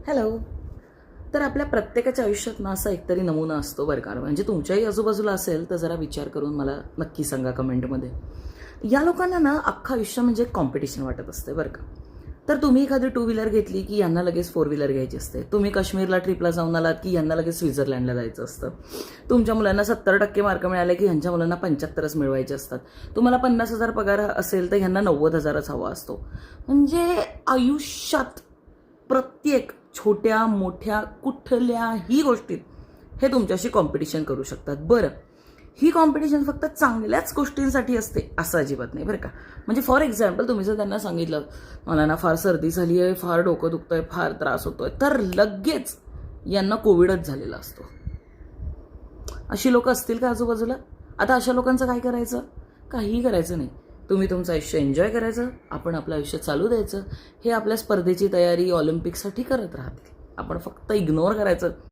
Hello. तर आपल्या प्रत्येकाच्या आयुष्यात ना असा एकतरी नमुना असतो बरं का. म्हणजे तुमच्याही आजूबाजूला असेल तर जरा विचार करून मला नक्की सांगा कमेंटमध्ये. या लोकांना ना अख्खं आयुष्य म्हणजे कॉम्पिटिशन वाटत असते बरं का. तर तुम्ही एखादी टू व्हीलर घेतली की यांना लगेच फोर व्हीलर घ्यायची असते. तुम्ही काश्मीरला ट्रिपला जाऊन आलात की यांना लगेच स्वित्झर्लंडला जायचं असतं. तुमच्या मुलांना 70% मार्क मिळाले की ह्यांच्या मुलांना 75च मिळवायचे असतात. तुम्हाला 50,000 पगार असेल तर ह्यांना 90,000च हवा असतो. म्हणजे आयुष्यात प्रत्येक छोट्या मोठ्या कुठल्याही गोष्टीत हे तुमच्याशी कॉम्पिटिशन करू शकतात. बरं, ही कॉम्पिटिशन फक्त चांगल्याच गोष्टींसाठी असते असं अजिबात नाही बरं का. म्हणजे फॉर एक्झाम्पल तुम्ही जर त्यांना सांगितलं मला ना फार सर्दी झाली आहे, फार डोकं दुखतंय, फार त्रास होतोय, तर लगेच यांना कोविडच झालेला असतो. अशी लोक असतील का आजूबाजूला? आता अशा लोकांचं काय करायचं? काहीही करायचं नाही. तुम्ही तुमचं आयुष्य एन्जॉय करायचं, आपण आपलं आयुष्य चालू द्यायचं. हे आपल्या स्पर्धेची तयारी ऑलिम्पिकसाठी करत राहतील. आपण फक्त इग्नोर करायचं.